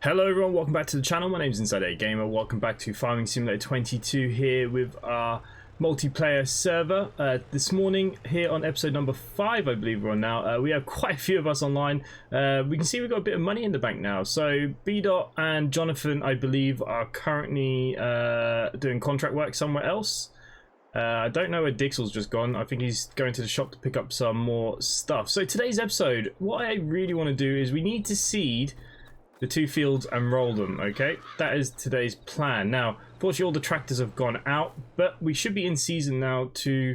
Hello everyone, welcome back to the channel. My name is InsideAgameR. Welcome back to Farming Simulator 22 here with our multiplayer server. This morning here on episode number 5, I believe we're on now. We have quite a few of us online. We can see we've got a bit of money in the bank now. So B-Dot and Jonathan, I believe, are currently doing contract work somewhere else. I don't know where Dixel's just gone. I think he's going to the shop to pick up some more stuff. So today's episode, what I really want to do is we need to seed the 2 fields and roll them. Okay, that is today's plan. Now fortunately all the tractors have gone out, but we should be in season now to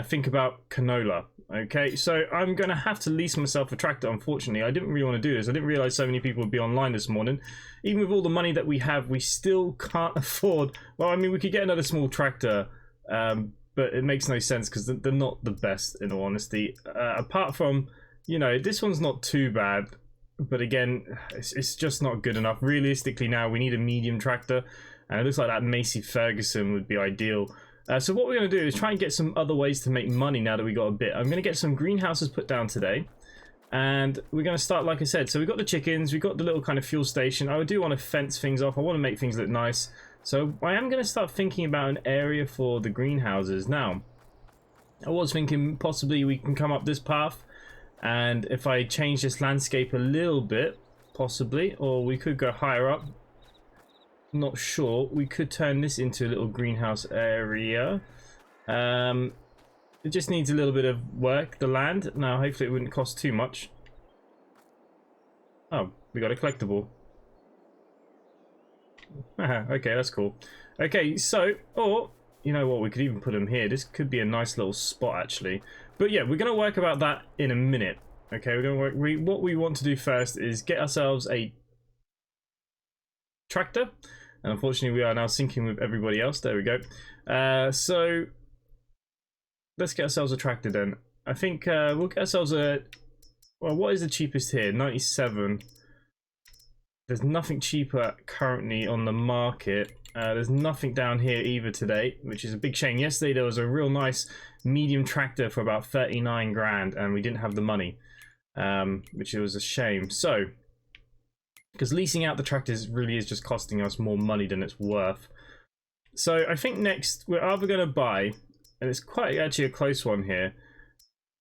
think about canola. Okay, so I'm gonna have to lease myself a tractor. Unfortunately, I didn't really want to do this. I didn't realize so many people would be online this morning. Even with all the money that we have, we still can't afford, well, I mean, we could get another small tractor, but it makes no sense because they're not the best, in all honesty. Apart from, you know, this one's not too bad, but again, it's just not good enough. Realistically now, we need a medium tractor, and it looks like that Macy Ferguson would be ideal. So what we're going to do is try and get some other ways to make money now that we got a bit. I'm going to get some greenhouses put down today, and we're going to start, like I said, so we've got the chickens, we've got the little kind of fuel station. I do want to fence things off. I want to make things look nice. So I am going to start thinking about an area for the greenhouses. Now, I was thinking possibly we can come up this path, and if I change this landscape a little bit, possibly, or we could go higher up, not sure. We could turn this into a little greenhouse area. It just needs a little bit of work, the land. Now hopefully it wouldn't cost too much. Oh, we got a collectible. Okay, that's cool. Okay, so, or you know what, we could even put them here. This could be a nice little spot actually. But yeah, we're going to work about that in a minute. Okay, we're going to work. What we want to do first is get ourselves a tractor. And unfortunately, we are now syncing with everybody else. There we go. So let's get ourselves a tractor then. I think we'll get ourselves a. Well, what is the cheapest here? 97. There's nothing cheaper currently on the market. There's nothing down here either today, which is a big shame. Yesterday there was a real nice medium tractor for about 39 grand, and we didn't have the money, which was a shame. So, because leasing out the tractors really is just costing us more money than it's worth. So I think next we're either going to buy, and it's quite actually a close one here.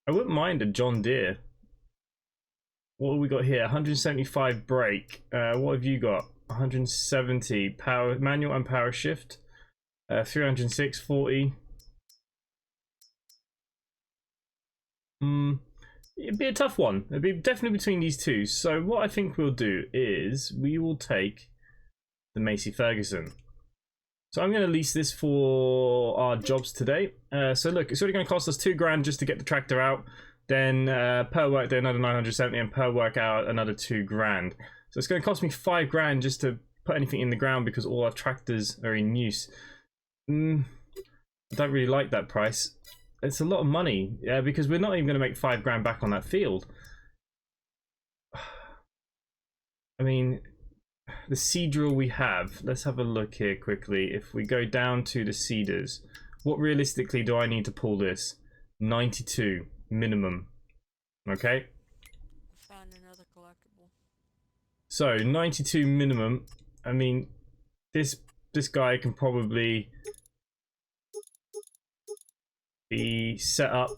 I wouldn't mind a John Deere. What have we got here? 175 brake. What have you got? 170 power, manual and power shift. 306, 40. It'd be a tough one. It'd be definitely between these two. So what I think we'll do is we will take the Macy Ferguson. So I'm going to lease this for our jobs today. So look, it's already going to cost us 2 grand just to get the tractor out. Then per work day another 970, and per work hour another 2 grand. So it's going to cost me 5 grand just to put anything in the ground because all our tractors are in use. I don't really like that price. It's a lot of money, because we're not even going to make 5 grand back on that field. I mean, the seed drill we have, let's have a look here quickly. If we go down to the seeders, what realistically do I need to pull this? 92 minimum. Okay. Find another collectible. So 92 minimum. I mean, this guy can probably be set up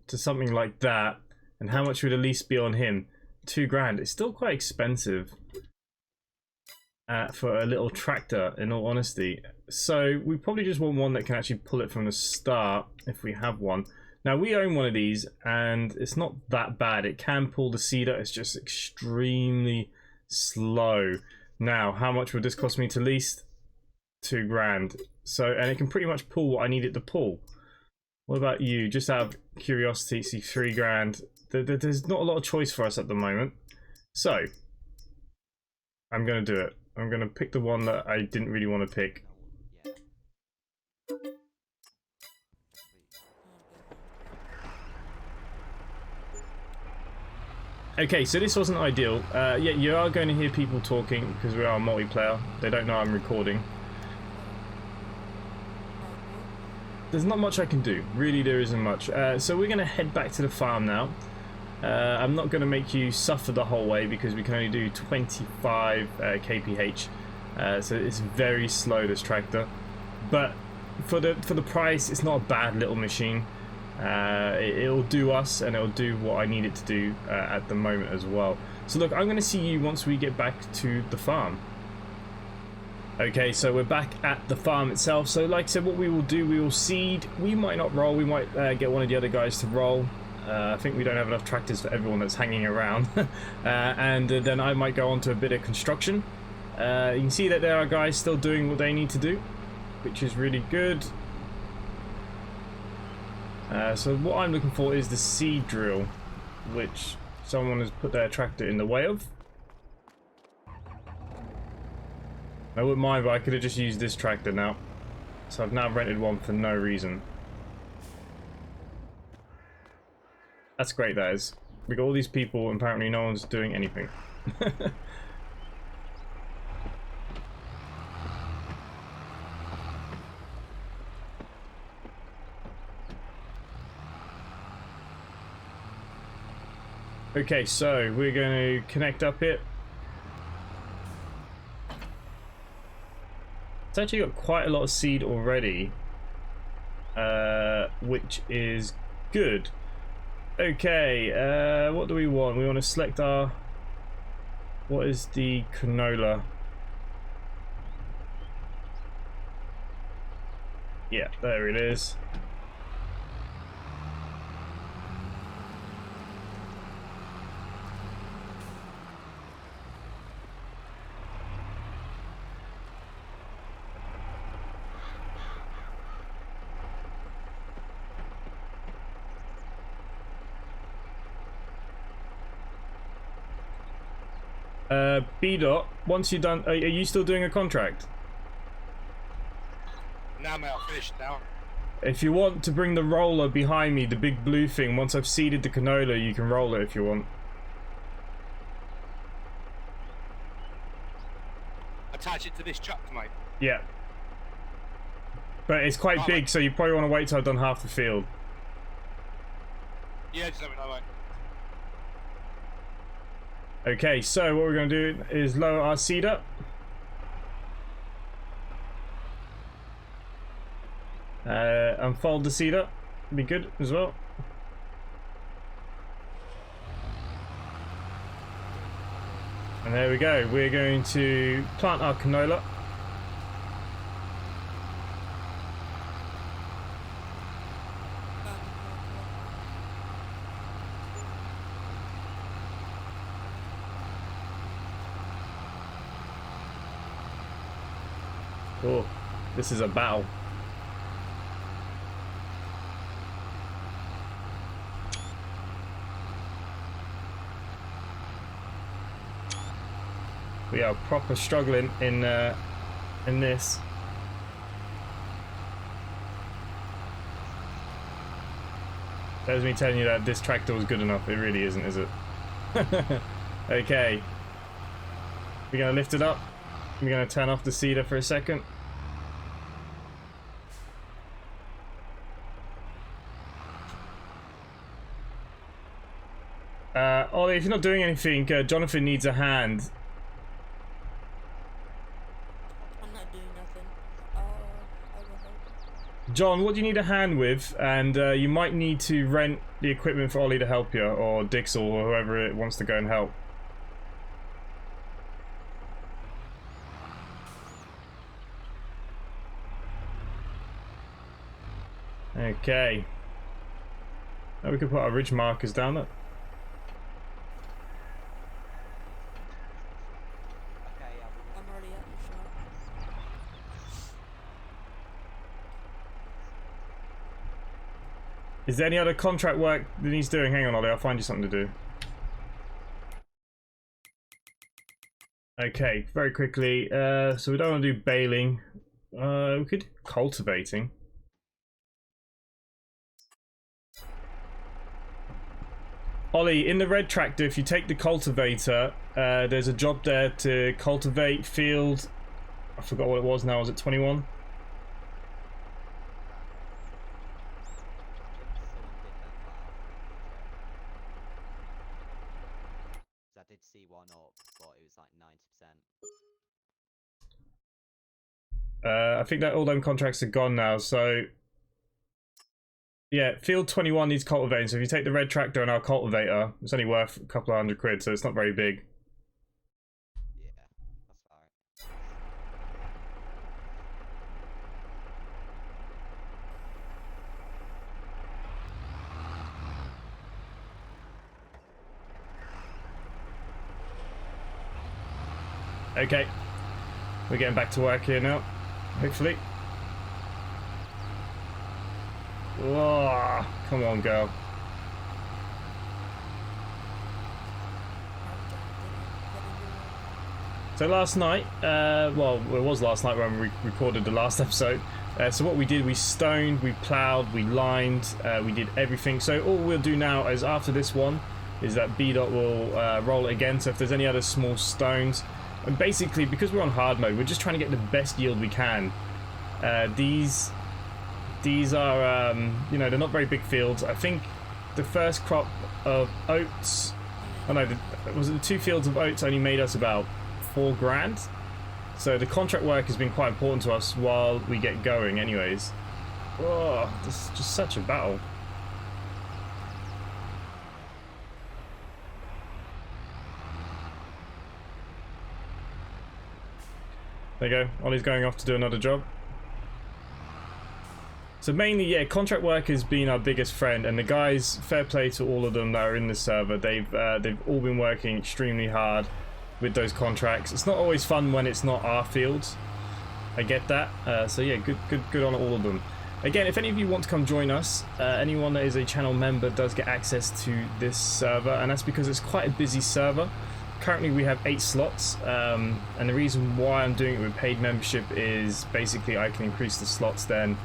to something like that. And how much would at least be on him? 2 grand. It's still quite expensive for a little tractor, in all honesty. So we probably just want one that can actually pull it from the start if we have one. Now we own one of these and it's not that bad. It can pull the seeder. It's just extremely slow. Now how much would this cost me to lease? 2 grand. So, and it can pretty much pull what I need it to pull. What about you? Just out of curiosity, see 3 grand. There's not a lot of choice for us at the moment. So I'm gonna do it. I'm gonna pick the one that I didn't really want to pick. Okay, so this wasn't ideal. Yeah, you are going to hear people talking because we are a multiplayer. They don't know I'm recording. There's not much I can do. Really, there isn't much. So we're going to head back to the farm now. I'm not going to make you suffer the whole way because we can only do 25 kph, so it's very slow, this tractor. But for the price, it's not a bad little machine. It'll do us, and it'll do what I need it to do at the moment as well. So look, I'm going to see you once we get back to the farm. Okay, so we're back at the farm itself. So like I said, what we will do, we will seed. We might not roll, we might get one of the other guys to roll. I think we don't have enough tractors for everyone that's hanging around. And then I might go on to a bit of construction. You can see that there are guys still doing what they need to do, which is really good. So what I'm looking for is the seed drill, which someone has put their tractor in the way of. I wouldn't mind, but I could have just used this tractor now. So I've now rented one for no reason. That's great, that is. We got all these people, and apparently no one's doing anything. Okay, so we're going to connect up it. It's actually got quite a lot of seed already, which is good. Okay, what do we want? We want to select our... What is the canola? Yeah, there it is. B-Dot, once you're done, are you still doing a contract? No, mate, I'll finish now. If you want to bring the roller behind me, the big blue thing, once I've seeded the canola, you can roll it if you want. Attach it to this truck, mate. Yeah. But it's quite Right, big, mate. so you probably want to wait till I've done half the field. Yeah, just let me know, mate. Okay, so what we're going to do is lower our seed up. Unfold the seed up. Be good as well. And there we go. We're going to plant our canola. Oh, this is a battle. We are proper struggling in this. There's me telling you that this tractor was good enough. It really isn't, is it? Okay. We're gonna lift it up. We're gonna turn off the seeder for a second. Ollie, if you're not doing anything, Jonathan needs a hand. I'm not doing nothing. I'll go help. John, what do you need a hand with? And you might need to rent the equipment for Ollie to help you, or Dixel, or whoever it wants to go and help. Okay. Now we can put our ridge markers down there. I'm already at the shop. Is there any other contract work that needs doing? Hang on, Ollie, I'll find you something to do. Okay, very quickly. So we don't want to do baling. We could do cultivating. Ollie, in the red tractor, if you take the cultivator, there's a job there to cultivate field. I forgot what it was now. Was it 21? I think that all them contracts are gone now, so yeah, field 21 needs cultivating, so if you take the red tractor and our cultivator, it's only worth a couple of £100, so it's not very big. Yeah, that's alright. Okay, we're getting back to work here now, hopefully. Oh, come on, girl. So last night, well, it was last night when we recorded the last episode. So what we did, we stoned, we ploughed, we lined, we did everything. So all we'll do now is after this one, is that B-Dot will roll it again. So if there's any other small stones, and basically because we're on hard mode, we're just trying to get the best yield we can. These are, you know, they're not very big fields. I think the first crop of oats, oh no, was it the 2 fields of oats only made us about $4 grand? So the contract work has been quite important to us while we get going anyways. Oh, this is just such a battle. There you go, Ollie's going off to do another job. So mainly, yeah, contract work has been our biggest friend, and the guys, fair play to all of them that are in the server. They've all been working extremely hard with those contracts. It's not always fun when it's not our fields. I get that. So yeah, good on all of them. Again, if any of you want to come join us, anyone that is a channel member does get access to this server, and that's because it's quite a busy server. Currently we have 8 slots, and the reason why I'm doing it with paid membership is basically I can increase the slots then,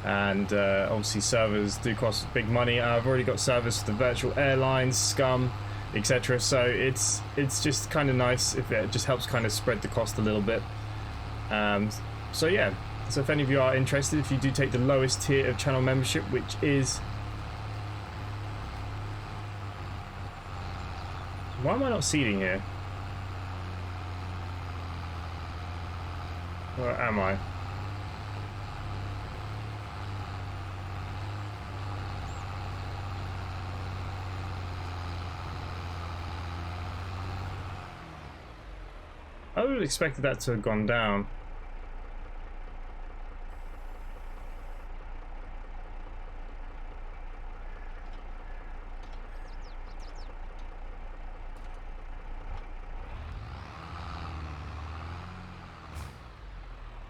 and obviously servers do cost big money. I've already got servers for the virtual airlines, Scum, etc. So it's just kind of nice if it just helps kind of spread the cost a little bit. So yeah, so if any of you are interested, if you do take the lowest tier of channel membership, which is... Why am I not seeding here? Where am I? I would have expected that to have gone down.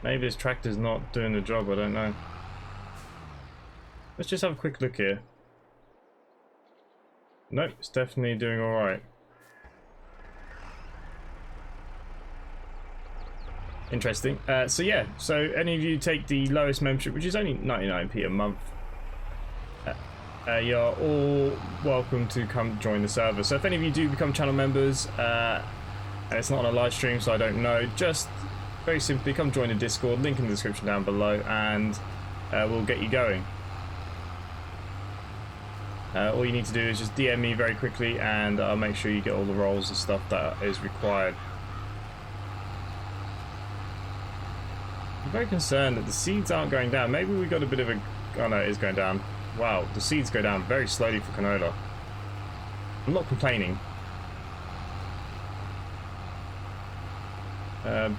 Maybe this tractor's not doing the job, I don't know. Let's just have a quick look here. Nope, it's definitely doing alright. Interesting. So yeah, so any of you take the lowest membership, which is only 99p a month, you're all welcome to come join the server. So if any of you do become channel members, and it's not on a live stream, so I don't know, just very simply come join the Discord, link in the description down below, and we'll get you going. All you need to do is just DM me very quickly, and I'll make sure you get all the roles and stuff that is required. I'm very concerned that the seeds aren't going down. Maybe we got a bit of a... Oh no, it is going down. Wow, the seeds go down very slowly for canola. I'm not complaining.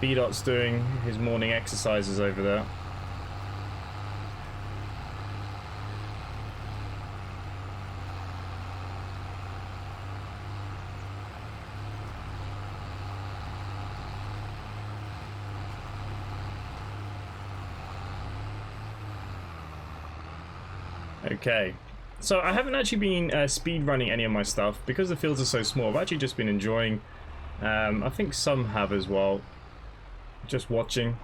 B-Dot's doing his morning exercises over there. Okay, so I haven't actually been speed running any of my stuff because the fields are so small. I've actually just been enjoying. I think some have as well. Just watching.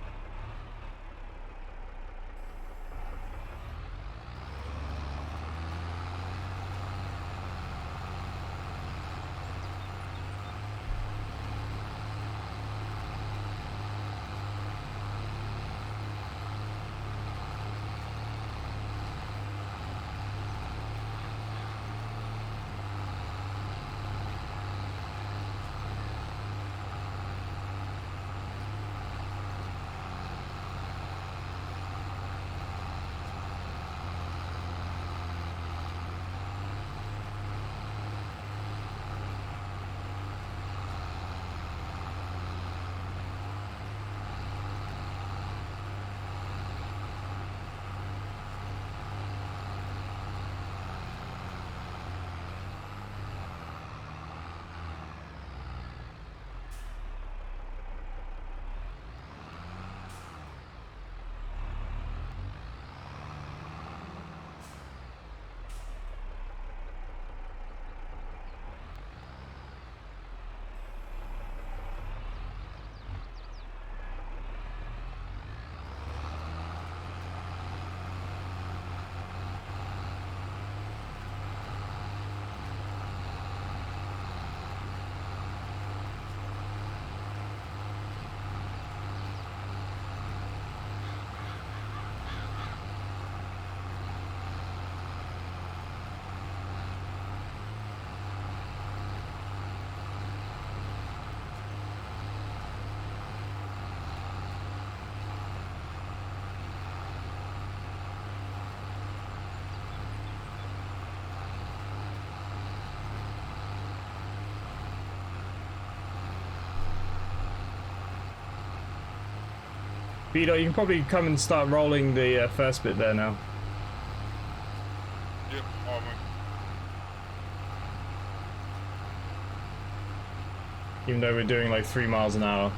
Vito, you can probably come and start rolling the first bit there now. Yep, alright, mate. Even though we're doing like 3 miles an hour.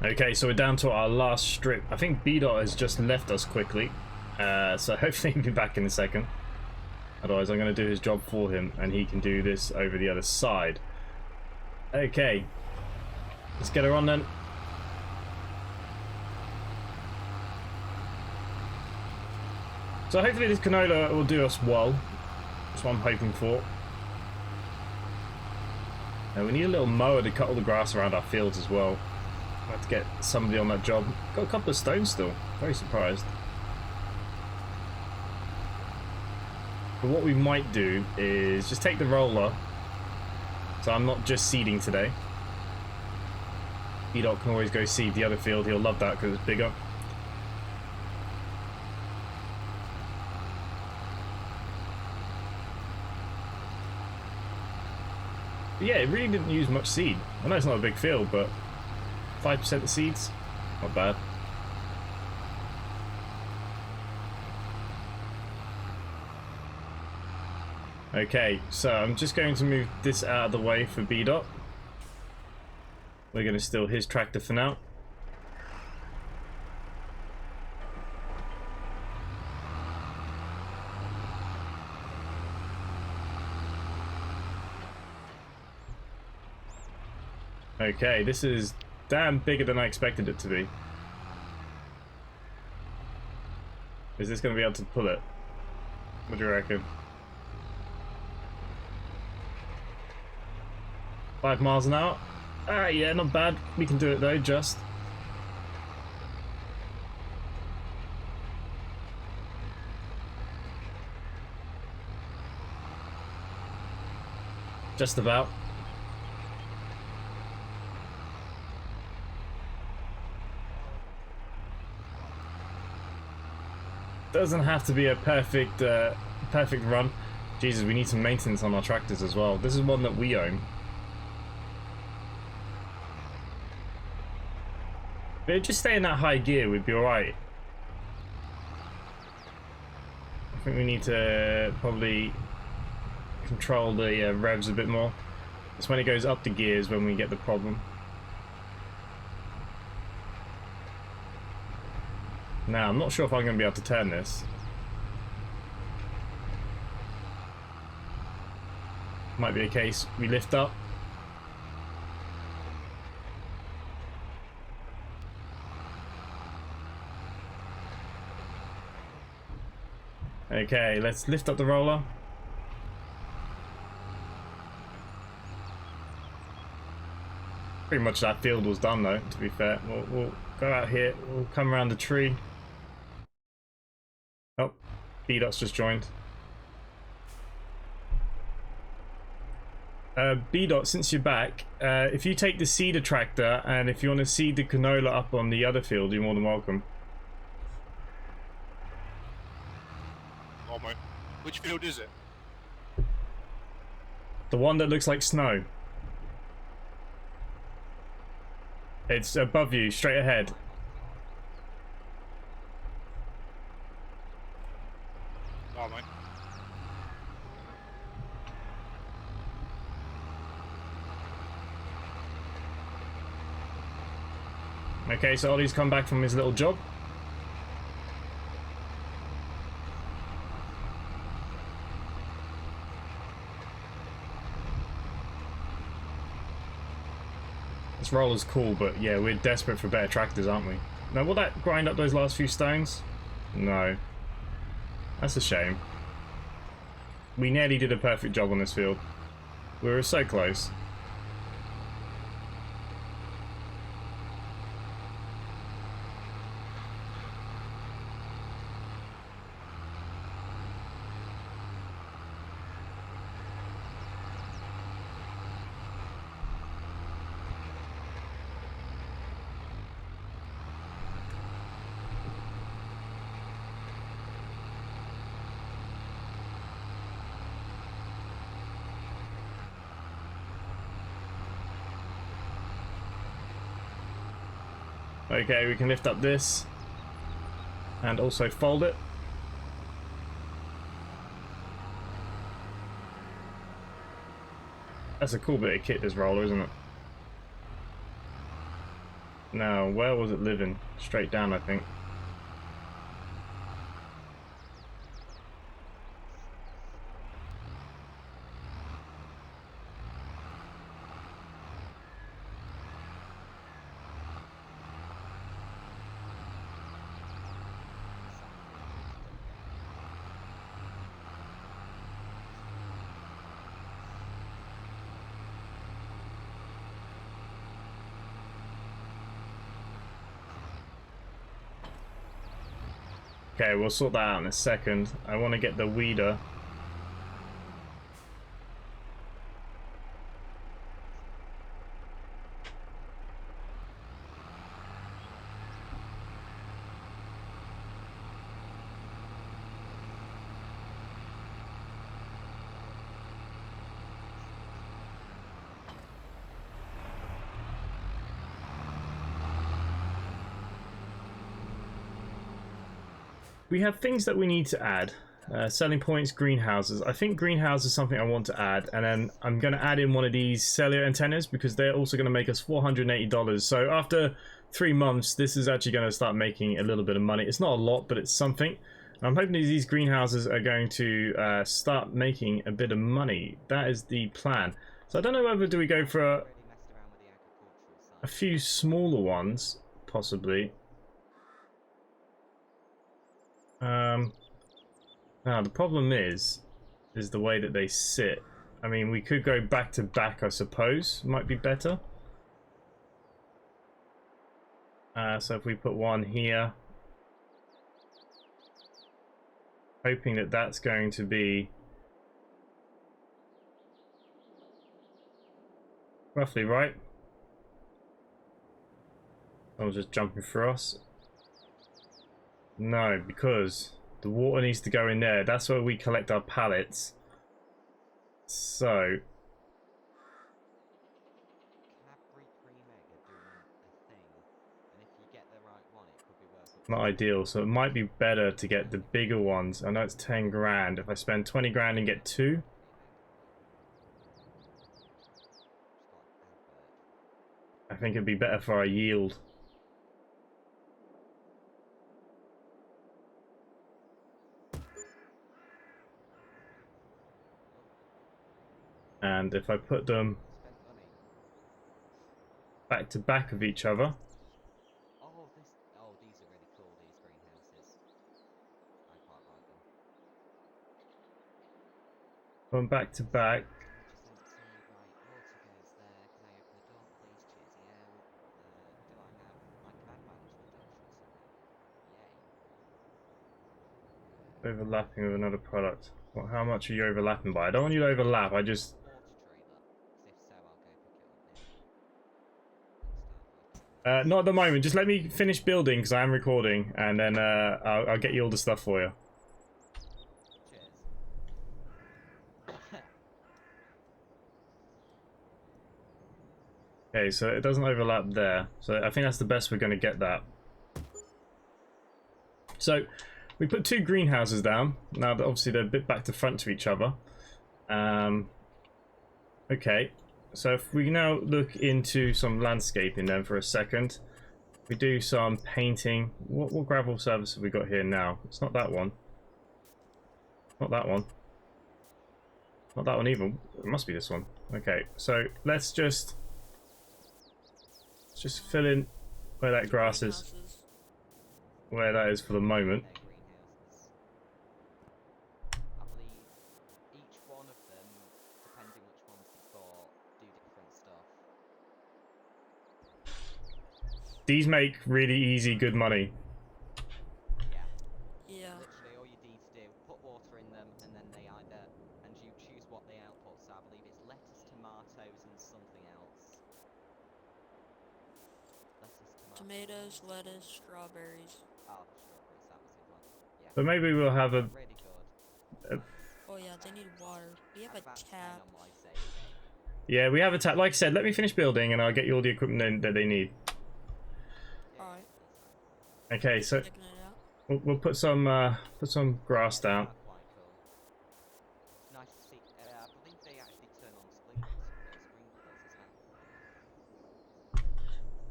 Okay, so we're down to our last strip. I think B-Dot has just left us quickly, so hopefully he'll be back in a second. Otherwise I'm going to do his job for him and he can do this over the other side. Okay, let's get her on then. So hopefully this canola will do us well. That's what I'm hoping for. And we need a little mower to cut all the grass around our fields as well. I have to get somebody on that job. Got a couple of stones still. Very surprised. But what we might do is just take the roller. So I'm not just seeding today. E-Dot can always go seed the other field. He'll love that because it's bigger. But yeah, it really didn't use much seed. I know it's not a big field, but 5% of seeds, not bad. Okay, so I'm just going to move this out of the way for B-Dot. We're going to steal his tractor for now. Okay, this is damn bigger than I expected it to be. Is this going to be able to pull it? What do you reckon? 5 miles an hour? Ah, yeah, not bad. We can do it though, just. Just about. Doesn't have to be a perfect run. Jesus, we need some maintenance on our tractors as well. This is one that we own. But just stay in that high gear, we'd be alright. I think we need to probably control the revs a bit more. It's when it goes up the gears when we get the problem. Now, I'm not sure if I'm going to be able to turn this. Might be a case we lift up. Okay, let's lift up the roller. Pretty much that field was done though, to be fair. We'll go out here, we'll come around the tree. Oh, B-Dot's just joined. B-Dot, since you're back, if you take the seeder tractor and if you want to seed the canola up on the other field, you're more than welcome. Oh, mate. Which field is it? The one that looks like snow. It's above you, straight ahead. Oh, mate. Okay, so Ollie's come back from his little job. This roller's cool, but yeah, we're desperate for better tractors, aren't we? Now, will that grind up those last few stones? No. That's a shame. We nearly did a perfect job on this field. We were so close. Okay, we can lift up this and also fold it. That's a cool bit of kit, this roller, isn't it? Now, where was it living? Straight down, I think. Okay, we'll sort that out in a second. I want to get the weeder. We have things that we need to add. Selling points, greenhouses. I think greenhouse is something I want to add, and then I'm going to add in one of these cellular antennas because they're also going to make us $480. So after 3 months, this is actually going to start making a little bit of money. It's not a lot, but it's something. I'm hoping these greenhouses are going to start making a bit of money. That is the plan. So I don't know whether do we go for a... a few smaller ones, possibly. Now the problem is the way that they sit. I mean, we could go back to back, I suppose. Might be better. So if we put one here, hoping that that's going to be roughly right. I was just jumping for us. No, because the water needs to go in there. That's where we collect our pallets. So Cadbury Cream Egg are doing a thing, and if you get the right one, it could be worth up to not ideal. So it might be better to get the bigger ones. I know it's 10 grand. If I spend 20 grand and get two, I think it'd be better for our yield. And if I put them spent money. back to back of each other, Oh, these are really cool. These greenhouses. I quite like them. put them back to back. Just empty. Right, water goes there. Can I open the door, please? Cheersy out. Do I have my CAD management option somewhere? Yay. Overlapping with another product. Well, how much are you overlapping by? I don't want you to overlap. I just... Water trailer. 'Cause if so, I'll go pick it up now. And start working. not at the moment. Just let me finish building because I am recording, and then I'll get you all the stuff for you. Cheers. Okay, so it doesn't overlap there. So I think that's the best we're going to get that. So we put two greenhouses down. Now, obviously, they're a bit back to front to each other. Okay, so if we now look into some landscaping then for a second. We do some painting. What gravel surface have we got here now? It's not that one. Not that one. Not that one either. It must be this one. Okay, so let's just fill in where that grass is. Greenhouses. Where that is for the moment. They're greenhouses. I believe each one of them, depending which ones you bought, do different stuff. These make really easy, good money. Yeah. Yeah. Literally all you need to do, put water in them, and then they either, and you choose what they output. So I believe it's lettuce, tomatoes, and something else. Tomatoes, lettuce, strawberries. Oh, the strawberries, that was the one. Yeah. But maybe we'll have a... Really good. Oh yeah, they need water. We have I'm a about to tap. on my save. Yeah, we have a tap. Like I said, let me finish building and I'll get you all the equipment that they need. Alright. Okay, so Checking it out. we'll put some grass down. Quite cool. It's nice to see. I believe they actually turn on sprinklers as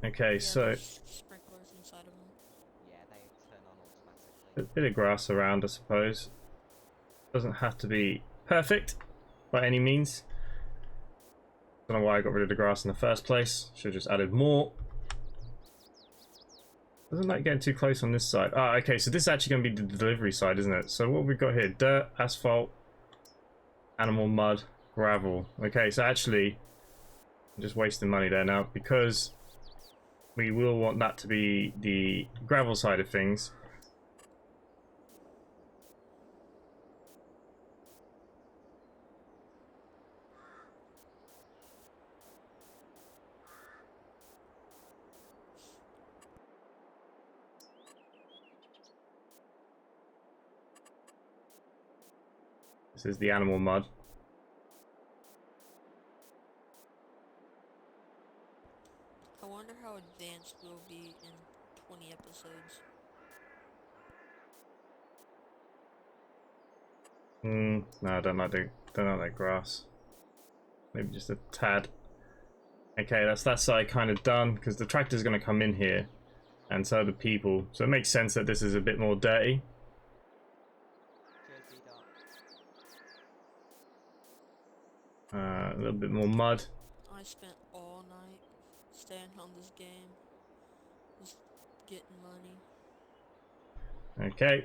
well. Okay, Yeah, so there's sprinklers inside of them. Yeah, they turn on a automatically. bit of grass around, I suppose. Doesn't have to be perfect by any means. Don't know why I got rid of the grass in the first place. Should have just added more. Doesn't like getting too close on this side. Ah, okay, so this is actually going to be the delivery side, isn't it? So what have we got here? Dirt, asphalt, animal mud, gravel. Okay, so actually, I'm just wasting money there now because we will want that to be the gravel side of things. This is the animal mud. I wonder how advanced we'll be in 20 episodes. No, I don't like that grass. Maybe just a tad. Okay, that's that side kind of done because the tractor's going to come in here, and so are the people. So it makes sense that this is a bit more dirty. Cheers, B-Dot. A little bit more mud. I spent all night staying on this game. Just getting money. Okay,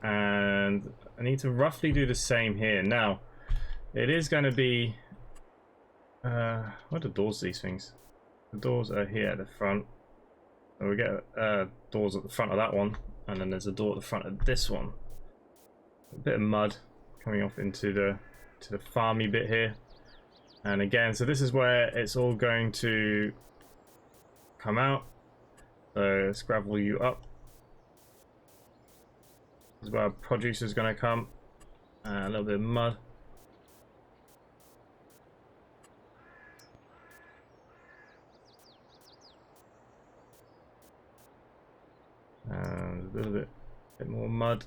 and I need to roughly do the same here. Now, it is going to be... what are the doors, these things? The doors are here at the front. So we get doors at the front of that one, and then there's a door at the front of this one. A bit of mud coming off into the farmy bit here. And again, so this is where it's all going to come out. So let's gravel you up. This is where our produce is going to come. A little bit of mud. And a little bit more mud.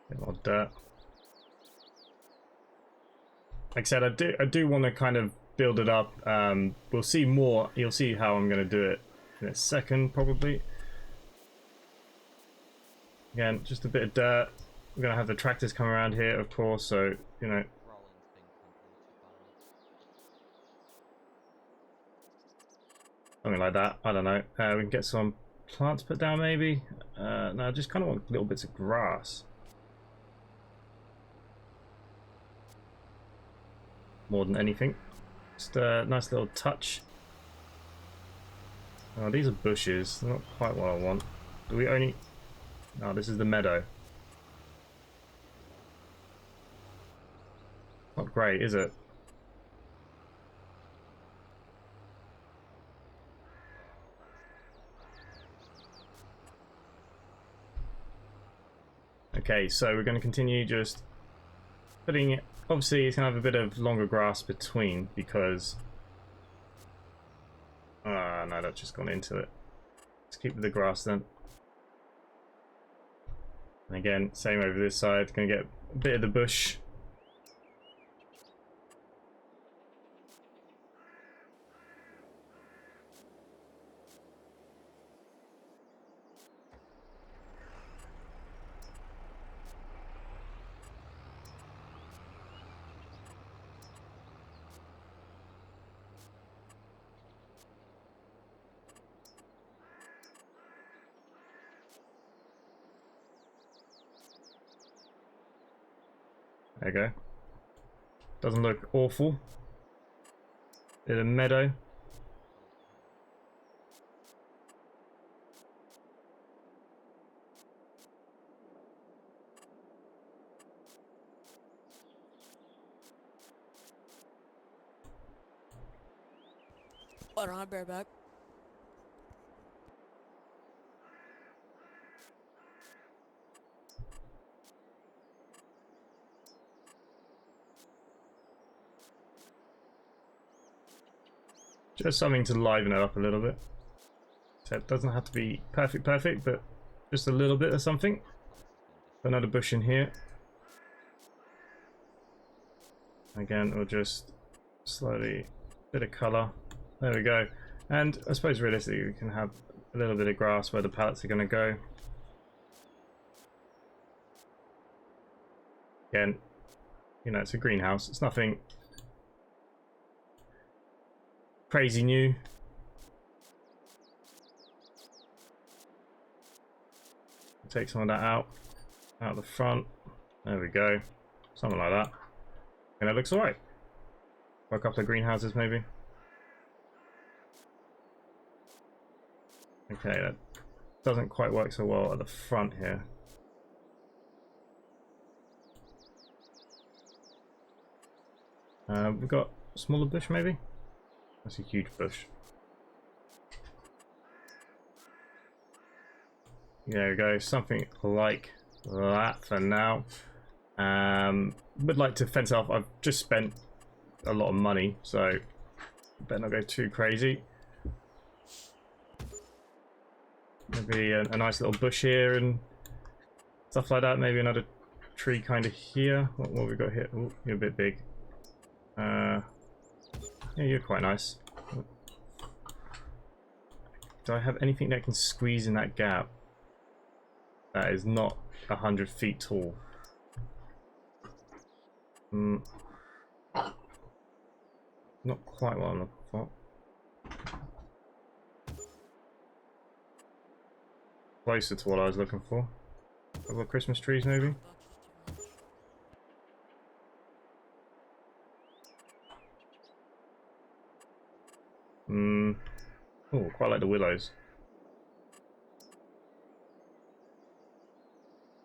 Bit more dirt. Like I said, I do want to kind of build it up. We'll see more. You'll see how I'm going to do it in a second, probably. Again, just a bit of dirt. We're going to have the tractors come around here, of course, so, you know. Something like that. I don't know. We can get some plants put down, maybe. No, I just kind of want little bits of grass. More than anything. Just a nice little touch. Oh, these are bushes. They're not quite what I want. Do we only... No, this is the meadow. Not great, is it? Okay, so we're going to continue just putting it... Obviously, it's going to have a bit of longer grass between because... Ah, no, that's just gone into it. Let's keep with the grass then. And again, same over this side. Going to get a bit of the bush. There you go. Doesn't look awful. Bit of meadow. Hold on, I'll be right back. Just something to liven it up a little bit. So it doesn't have to be perfect, but just a little bit of something. Another bush in here. Again, we'll just slowly, bit of colour. There we go. And I suppose realistically we can have a little bit of grass where the pallets are going to go. Again, you know, it's a greenhouse. It's nothing crazy new. Take some of that out the front. There we go. Something like that. And it looks alright. For a couple of greenhouses maybe. Okay, that doesn't quite work so well at the front here. We've got a smaller bush maybe? That's a huge bush. There we go, something like that for now. Would like to fence off. I've just spent a lot of money, so Better not go too crazy. Maybe a nice little bush here and stuff like that. Maybe another tree kind of here. What have we got here? Oh, you're a bit big. Yeah, you're quite nice. Do I have anything that can squeeze in that gap? That is not 100 feet tall. Not quite what I'm looking for. Closer to what I was looking for. A couple of Christmas trees, maybe? Bucks is too much. Oh, quite like the willows.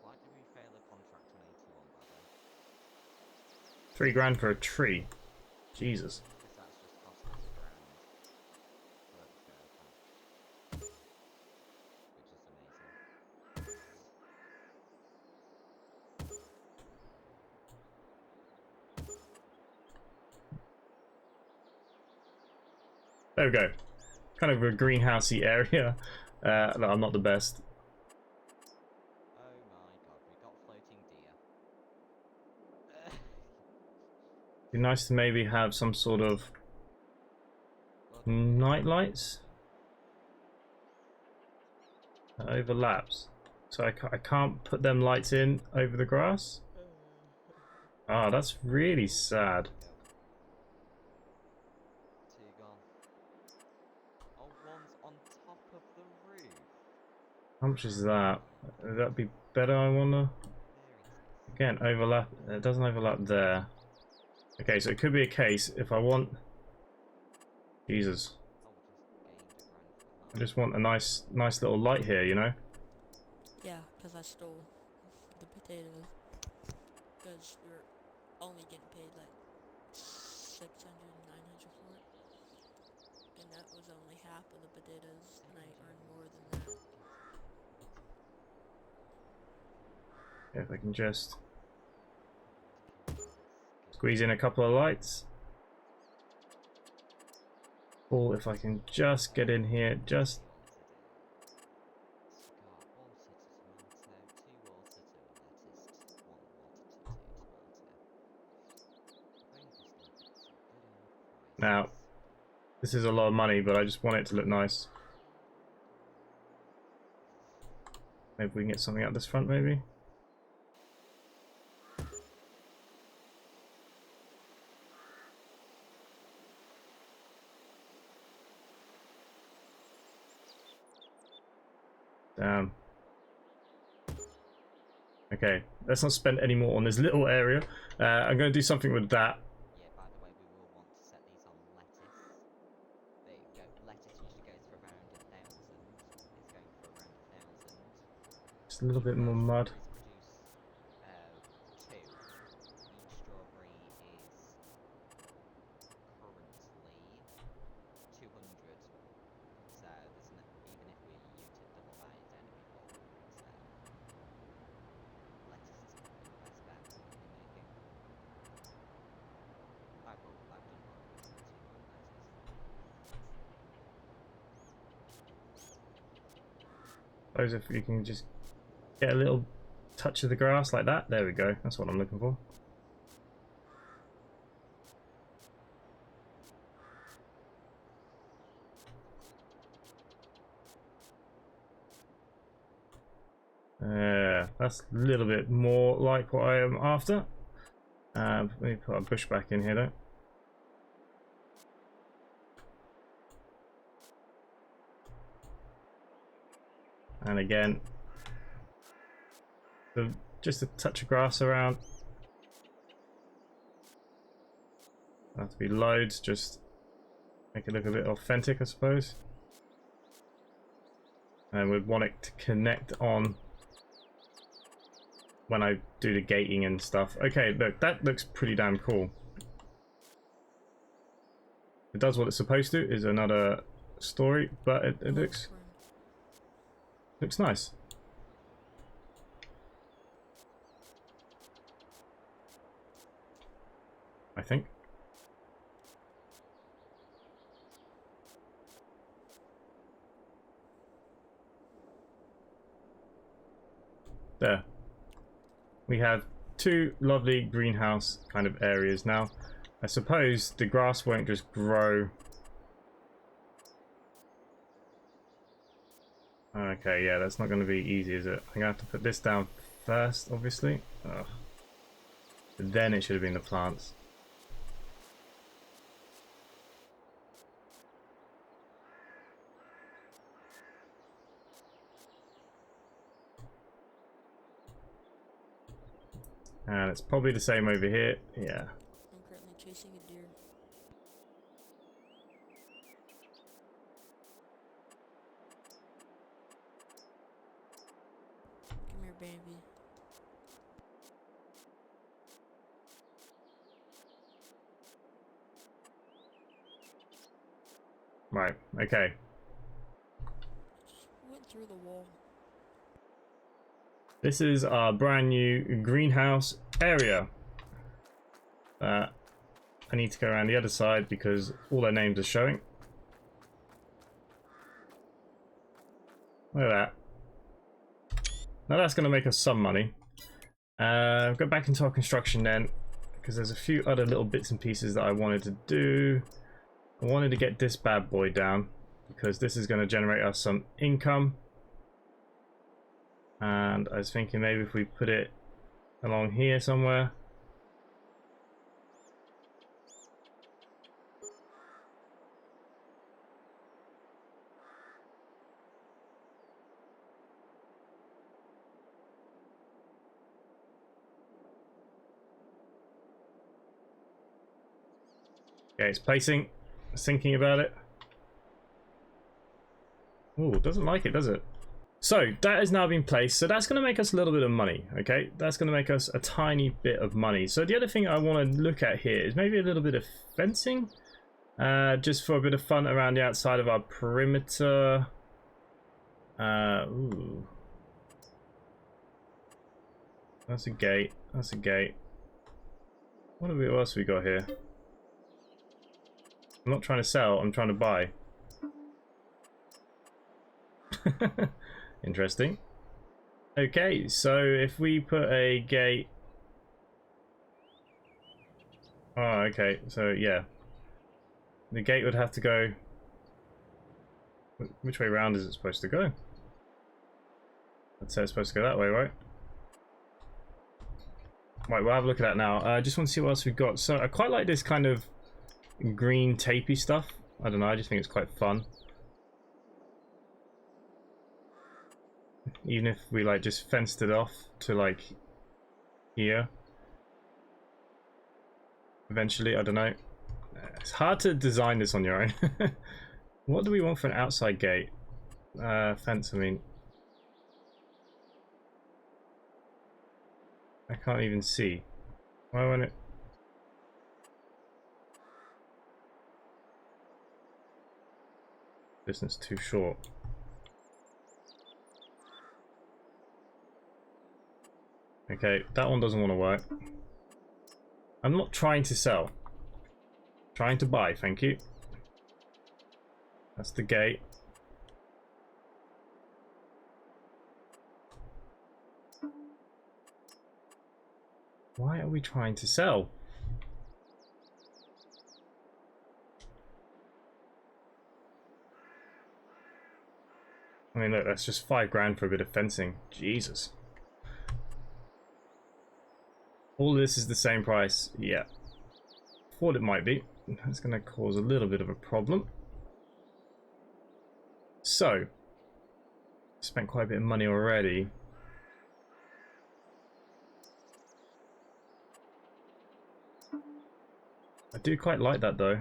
Why did we fail a contract on 81, by the way? 3 grand for a tree. Jesus. Because that's just cost us £1 grand for the fair patch. Which is amazing. There we go. Kind of a greenhousey area. No, I'm not the best. Oh my god, we got floating deer. Be nice to maybe have some sort of night lights that overlaps. So I can't put them lights in over the grass. Ah, that's really sad. Two gone. Oh, one's on top of the roof. How much is that? Would that be better, I wonder? Very Again, overlap. It doesn't overlap there. Okay, so it could be a case if I want... Jesus. Oh, I just want a nice little light here, you know? Yeah, because I stole the potatoes. Because we're only getting paid like 600, 900 for it. And that was only half of the potatoes, and I earned more than that. If I can just squeeze in a couple of lights. Or if I can just get in here, just... Now, this is a lot of money, but I just want it to look nice. Maybe we can get something out this front, maybe? Damn. Okay, let's not spend any more on this little area. I'm going to do something with that. Yeah, by the way, we will want to set these on lettuce. There you go. Lettuce usually goes for around 1,000. It's going for around 1,000. Just a little bit more mud. Produce 2. Each strawberry is currently 200. So there's no, even if we used to double that, it's only be 400. So lettuce is probably the best bet in making. I've done what recently to grow lettuce. Suppose if you can just get a little touch of the grass like that. There we go. That's what I'm looking for. That's a little bit more like what I am after. Let me put a bush back in here though. And again, just a touch of grass around. Not to be loads, just make it look a bit authentic, I suppose. And we'd want it to connect on when I do the gating and stuff. Okay, look, that looks pretty damn cool. It does what it's supposed to, is another story, but it looks nice. I think. There. We have two lovely greenhouse kind of areas now. I suppose the grass won't just grow. Okay, yeah, that's not going to be easy, is it? I'm going to have to put this down first, obviously. Ugh. Then it should have been the plants. And it's probably the same over here. Yeah. I'm currently chasing a deer. Come here, baby. Right, okay. Just went through the wall. This is our brand new greenhouse area. I need to go around the other side because all their names are showing. Look at that. Now that's going to make us some money. Go back into our construction then, because there's a few other little bits and pieces that I wanted to do. I wanted to get this bad boy down because this is going to generate us some income. And I was thinking maybe if we put it along here somewhere. Okay, it's placing. Thinking about it. Oh, doesn't like it, does it? So that has now been placed. So that's going to make us a little bit of money. Okay, that's going to make us a tiny bit of money. So the other thing I want to look at here is maybe a little bit of fencing, just for a bit of fun around the outside of our perimeter. Ooh, that's a gate. That's a gate. What else have we got here? I'm not trying to sell, I'm trying to buy. Interesting. Okay, so if we put a gate... Oh, okay, so yeah. The gate would have to go... Which way round is it supposed to go? I'd say it's supposed to go that way, right? Right, we'll have a look at that now. I just want to see what else we've got. So I quite like this kind of green tapey stuff. I don't know, I just think it's quite fun. Even if we like just fenced it off to like here. Eventually, I don't know. It's hard to design this on your own. What do we want for an outside gate? Fence, I mean. I can't even see. Why won't it? Distance too short. Okay, that one doesn't want to work. I'm not trying to sell. I'm trying to buy, thank you. That's the gate. Why are we trying to sell? I mean, look, that's just $5 for a bit of fencing. Jesus. All this is the same price. Yeah. Thought it might be. That's going to cause a little bit of a problem. So, spent quite a bit of money already. I do quite like that though.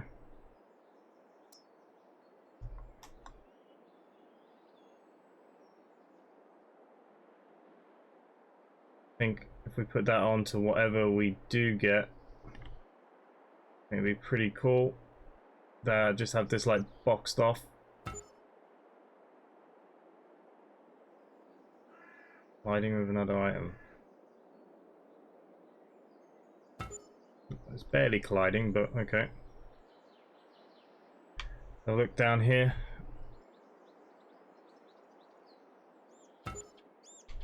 I think if we put that on to whatever we do get, I think it'd be pretty cool. That just have this like boxed off. Colliding with another item. It's barely colliding, but okay. I'll look down here.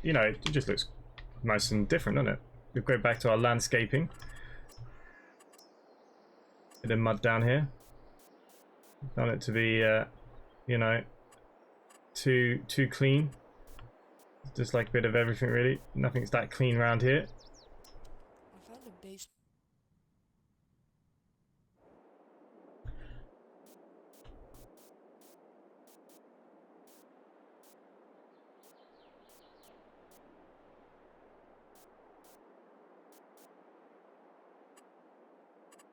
You know, it just looks nice and different, doesn't it? We'll go back to our landscaping. Bit of mud down here. Done it to be, you know, too clean. Just like a bit of everything, really. Nothing's that clean around here. I found a base.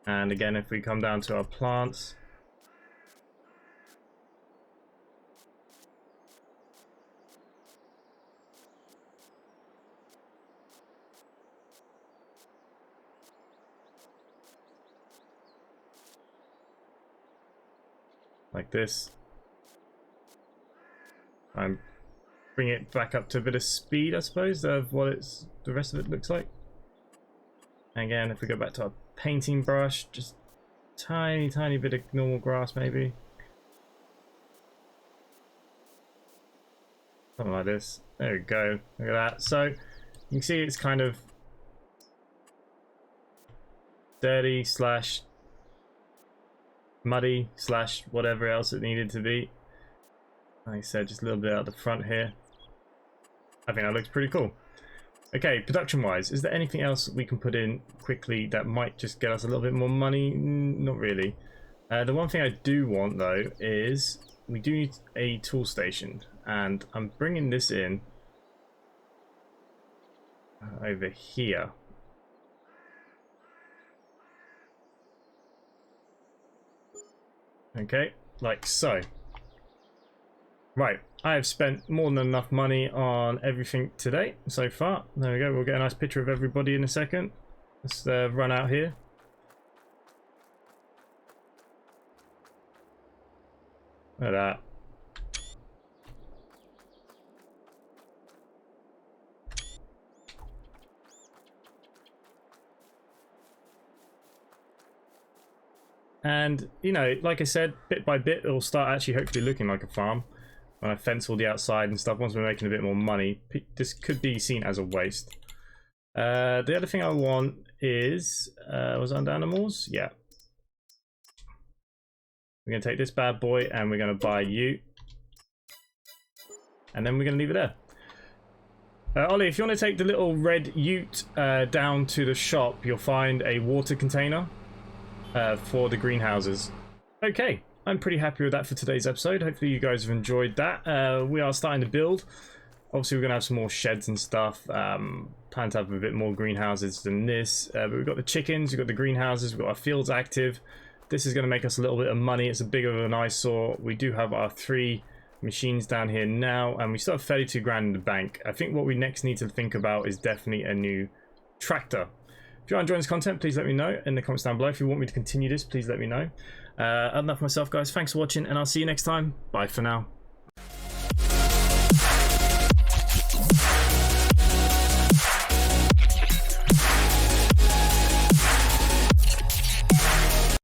And again, if we come down to our plants, like this, and bring it back up to a bit of speed, I suppose, of what the rest of it looks like. And again, if we go back to our painting brush, just tiny bit of normal grass, maybe something like this. There we go. Look at that. So you can see it's kind of dirty slash muddy slash whatever else it needed to be. Like I said, just a little bit out the front here. I think that looks pretty cool. Okay, production wise, is there anything else we can put in quickly that might just get us a little bit more money? Not really. The one thing I do want though is we do need a tool station, and I'm bringing this in over here. Okay, like so. Right, I have spent more than enough money on everything today so far. There we go, we'll get a nice picture of everybody in a second. Let's run out here. Look at that. And, you know, like I said, bit by bit, it'll start actually hopefully looking like a farm. When I fence all the outside and stuff, once we're making a bit more money, this could be seen as a waste. The other thing I want is, was it under animals? Yeah. We're going to take this bad boy and we're going to buy you. And then we're going to leave it there. Ollie, if you want to take the little red ute down to the shop, you'll find a water container for the greenhouses. Okay. I'm pretty happy with that for today's episode. Hopefully you guys have enjoyed that. We are starting to build. Obviously we're going to have some more sheds and stuff. Plan to have a bit more greenhouses than this. But we've got the chickens, we've got the greenhouses, we've got our fields active. This is going to make us a little bit of money. It's a bit of an eyesore. We do have our 3 machines down here now, and we still have 32 grand in the bank. I think what we next need to think about is definitely a new tractor. If you are enjoying this content, please let me know in the comments down below. If you want me to continue this, please let me know. Other than that, for myself, guys, thanks for watching, and I'll see you next time. Bye for now.